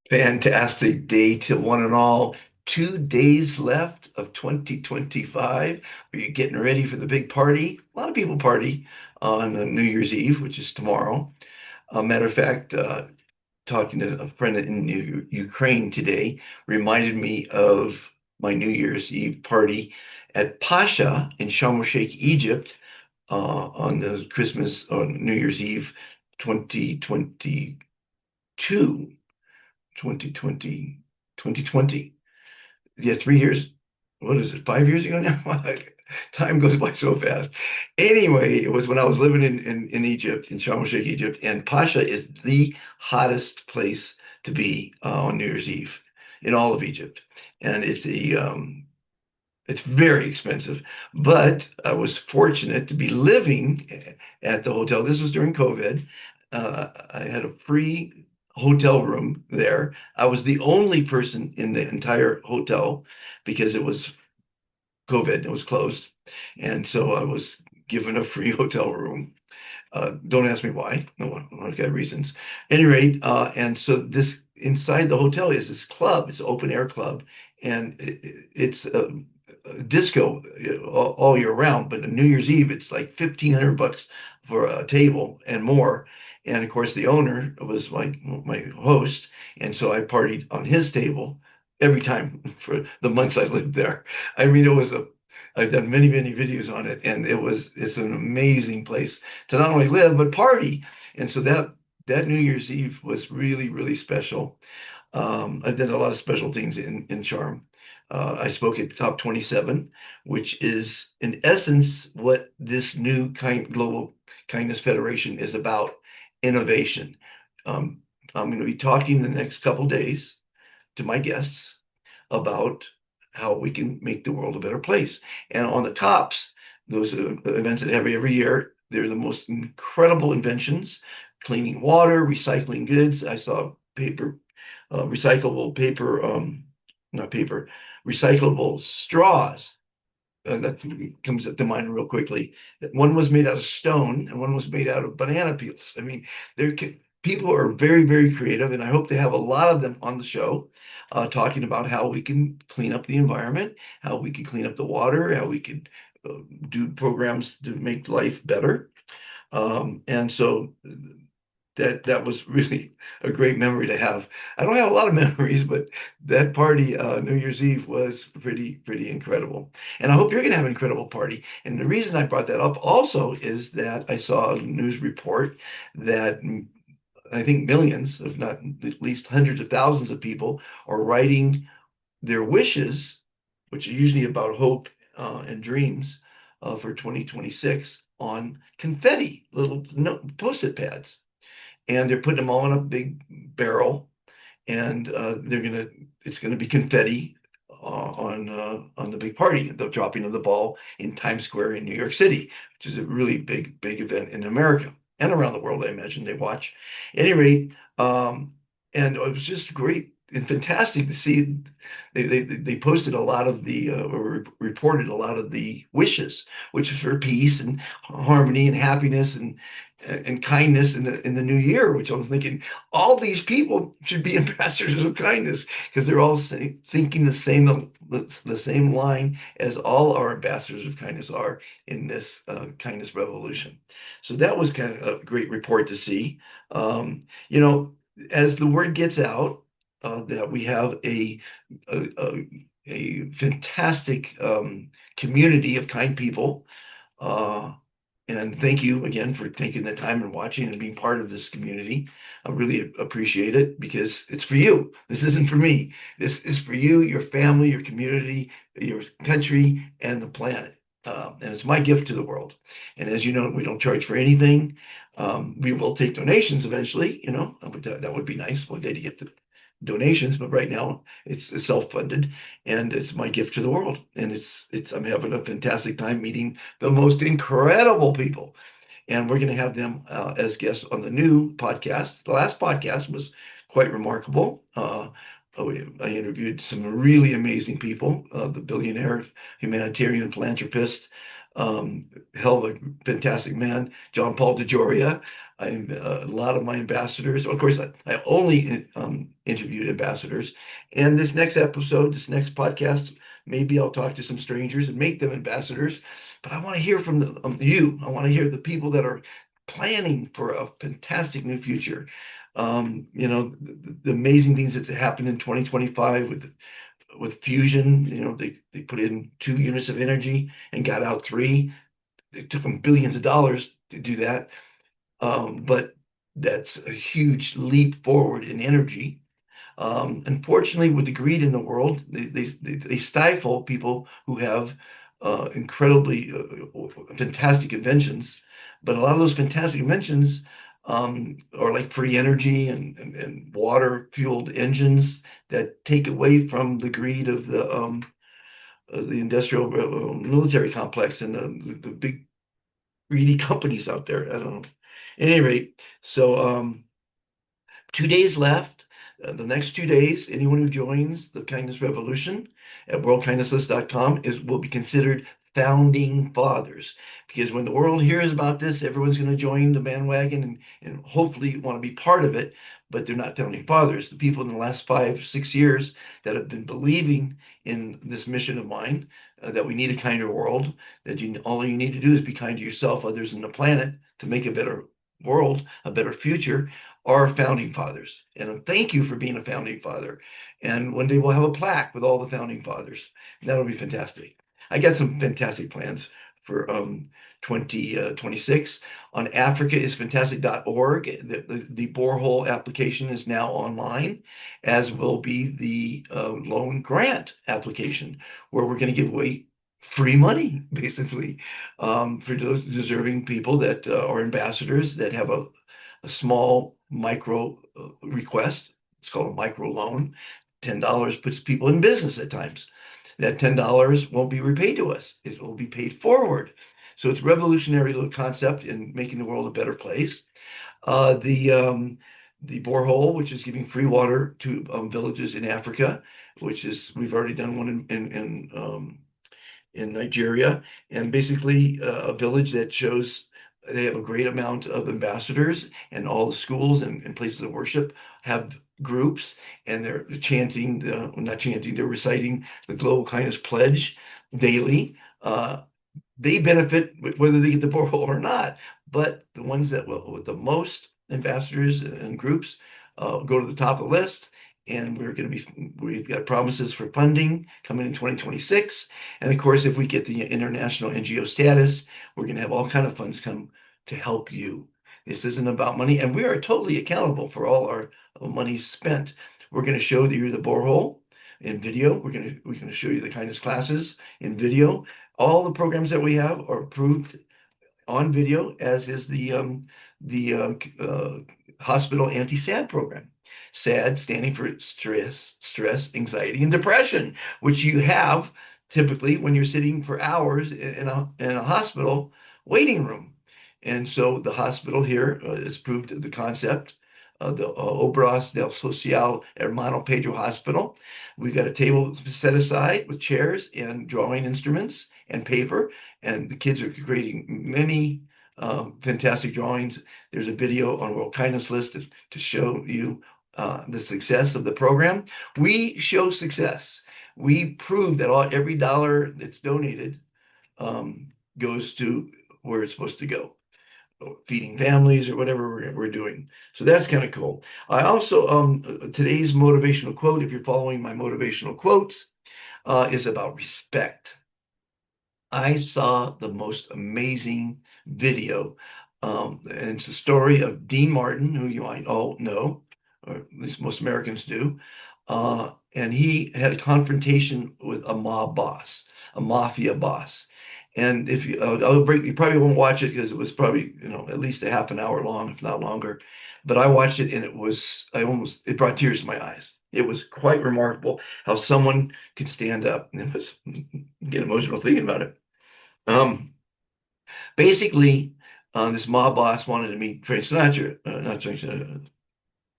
Fantastic day to one and all. 2 days left of 2025. Are you getting ready for the big party? A lot of people party on New Year's Eve, which is tomorrow. Matter of fact, talking to a friend in Ukraine today reminded me of my New Year's Eve party at Pasha in Sharm el-Sheikh, Egypt, on the Christmas or New Year's Eve 2022. 2020, 2020. Yeah, 3 years. What is it? 5 years ago now? Time goes by so fast. Anyway, it was when I was living in Egypt, in Sharm el-Sheikh, Egypt, and Pasha is the hottest place to be on New Year's Eve in all of Egypt. And it's very expensive, but I was fortunate to be living at the hotel. This was during COVID. I had a free hotel room there. I was the only person in the entire hotel because it was COVID, it was closed. And so I was given a free hotel room. Don't ask me why. No, I've got reasons. At any rate, and so this inside the hotel is this club. It's an open air club, and it's a disco all year round. But on New Year's Eve, it's like $1,500 for a table and more. And of course, the owner was my host, and so I partied on his table every time for the months I lived there. I mean, I've done many, many videos on it, and it's an amazing place to not only live but party. And so that New Year's Eve was really, really special. I did a lot of special things in Charm. I spoke at Top 27, which is in essence what this new Global Kindness Federation is about: innovation. Um, I'm going to be talking the next couple days to my guests about how we can make the world a better place. And on the tops, those events that have every year, they're the most incredible inventions: cleaning water, recycling goods. I saw paper, recyclable paper, not paper, recyclable straws. That comes to mind real quickly. One was made out of stone and one was made out of banana peels. I mean, people are very, very creative, and I hope to have a lot of them on the show talking about how we can clean up the environment, how we can clean up the water, how we can do programs to make life better. And so that was really a great memory to have. I don't have a lot of memories, but that party, New Year's Eve, was pretty incredible. And I hope you're going to have an incredible party. And the reason I brought that up also is that I saw a news report that I think millions, if not at least hundreds of thousands of people, are writing their wishes, which are usually about hope and dreams for 2026, on confetti, little post-it pads, and they're putting them all in a big barrel, and it's gonna be confetti on the big party, the dropping of the ball in Times Square in New York City, which is a really big event in America and around the world. I imagine they watch. At any rate, and it was just great and fantastic to see. They posted a lot of the or reported a lot of the wishes, which is for peace and harmony and happiness and kindness in the new year. Which I was thinking, all these people should be ambassadors of kindness because they're all thinking the same line as all our ambassadors of kindness are in this kindness revolution. So that was kind of a great report to see. You know, as the word gets out that we have a fantastic community of kind people. Uh, and thank you again for taking the time and watching and being part of this community. I really appreciate it because it's for you. This isn't for me. This is for you, your family, your community, your country, and the planet. And it's my gift to the world. And as you know, we don't charge for anything. We will take donations eventually, but that would be nice one day to get the donations, but right now it's self-funded, and it's my gift to the world. And it's I'm having a fantastic time meeting the most incredible people, and we're going to have them as guests on the new podcast. The last podcast was quite remarkable. I interviewed some really amazing people, the billionaire humanitarian philanthropist, hell of a fantastic man, John Paul DeJoria. A lot of my ambassadors. Of course, I only interviewed ambassadors. And this next episode, this next podcast, maybe I'll talk to some strangers and make them ambassadors. But I want to hear from you. I want to hear the people that are planning for a fantastic new future. The amazing things that happened in 2025 with fusion. They put in 2 units of energy and got out three. It took them billions of dollars to do that. But that's a huge leap forward in energy. Unfortunately, with the greed in the world, they stifle people who have incredibly fantastic inventions. But a lot of those fantastic inventions are like free energy and water-fueled engines that take away from the greed of the industrial military complex and the big greedy companies out there. I don't know. At any rate, so 2 days left. The next 2 days, anyone who joins the Kindness Revolution at worldkindnesslist.com will be considered founding fathers. Because when the world hears about this, everyone's going to join the bandwagon and hopefully want to be part of it, but they're not founding fathers. The people in the last 5, 6 years that have been believing in this mission of mine, that we need a kinder world, that all you need to do is be kind to yourself, others, and the planet to make a better world, a better future, are founding fathers. And thank you for being a founding father. And one day we'll have a plaque with all the founding fathers. And that'll be fantastic. I got some fantastic plans for 2026. On Africa is fantastic.org. The borehole application is now online, as will be the loan grant application, where we're going to give away free money, basically, for those deserving people that are ambassadors that have a small micro request. It's called a micro loan. $10 puts people in business at times. That $10 won't be repaid to us. It will be paid forward. So it's a revolutionary little concept in making the world a better place. The borehole, which is giving free water to villages in Africa, we've already done one in Nigeria, and basically a village that shows they have a great amount of ambassadors, and all the schools and places of worship have groups, and they're chanting, not chanting, they're reciting the Global Kindness Pledge daily. They benefit whether they get the borehole or not, but the ones that will, with the most ambassadors and groups, go to the top of the list. And we've got promises for funding coming in 2026. And of course, if we get the international NGO status, we're going to have all kind of funds come to help you. This isn't about money, and we are totally accountable for all our money spent. We're going to show you the borehole in video. We're going to show you the kindness classes in video. All the programs that we have are approved on video, as is the hospital anti-SAD program. SAD standing for stress, anxiety, and depression, which you have typically when you're sitting for hours in a hospital waiting room. And so the hospital here has proved the concept. The Obras del Social Hermano Pedro Hospital. We've got a table set aside with chairs and drawing instruments and paper, and the kids are creating many fantastic drawings. There's a video on World Kindness List to show you the success of the program. We show success. We prove that every dollar that's donated goes to where it's supposed to go, feeding families or whatever we're doing. So that's kind of cool. I also, today's motivational quote, if you're following my motivational quotes, is about respect. I saw the most amazing video. And it's the story of Dean Martin, who you might all know, or at least most Americans do. And he had a confrontation with a mob boss, a mafia boss. And if you, you probably won't watch it because it was probably, at least a half an hour long, if not longer. But I watched it and it brought tears to my eyes. It was quite remarkable how someone could stand up, and it was get emotional thinking about it. Um, Basically, this mob boss wanted to meet Frank Sinatra, not Frank Sinatra,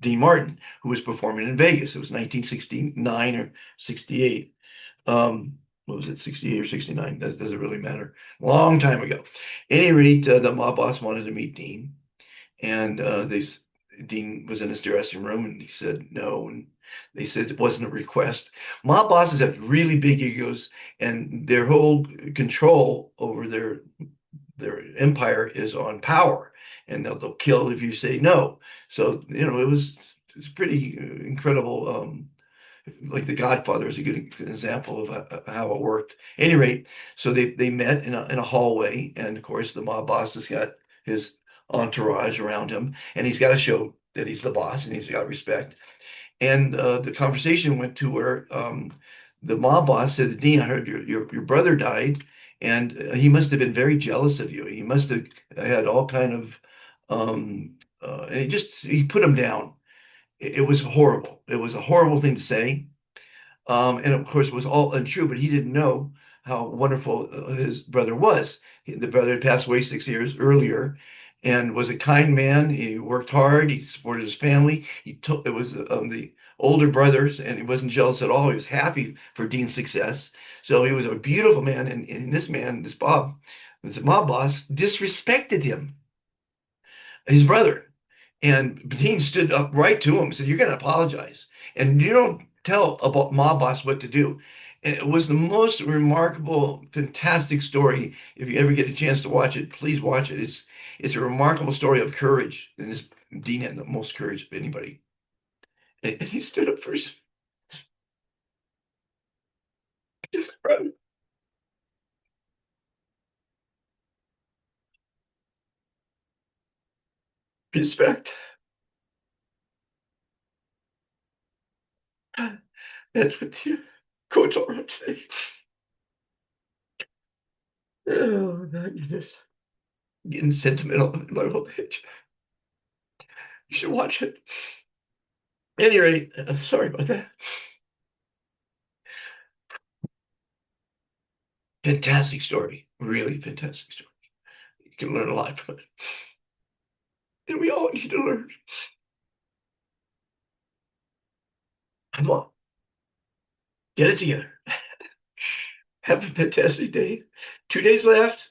Dean Martin, who was performing in Vegas. It was 1969 or 68. What was it, 68 or 69? That doesn't really matter. Long time ago. At any rate, the mob boss wanted to meet Dean. And Dean was in his dressing room and he said no. And they said it wasn't a request. Mob bosses have really big egos, and their whole control over their empire is on power, and they'll kill if you say no. So, it's pretty incredible. Like The Godfather is a good example of how it worked. At any rate, so they met in a hallway, and of course the mob boss has got his entourage around him, and he's got to show that he's the boss and he's got respect. And the conversation went to where the mob boss said, "Dean, I heard your brother died, and he must have been very jealous of you. He must have had all kind of and he put him down. It was horrible. It was a horrible thing to say, and of course, it was all untrue, but he didn't know how wonderful his brother was. The brother had passed away 6 years earlier and was a kind man. He worked hard. He supported his family. It was the older brothers, and he wasn't jealous at all. He was happy for Dean's success. So he was a beautiful man. And this man, this Bob, this mob boss, disrespected him, his brother. And Dean stood up right to him and said, "You're going to apologize. And you don't tell a mob boss what to do." And it was the most remarkable, fantastic story. If you ever get a chance to watch it, please watch it. It's a remarkable story of courage. And Dean had the most courage of anybody. And he stood up for his brother. Respect. That's what the quotes are today. Oh, God, you're just getting sentimental in my old age. You should watch it. At any rate, sorry about that. Fantastic story. Really fantastic story. You can learn a lot from it. And we all need to learn. Come on, get it together. Have a fantastic day. 2 days left.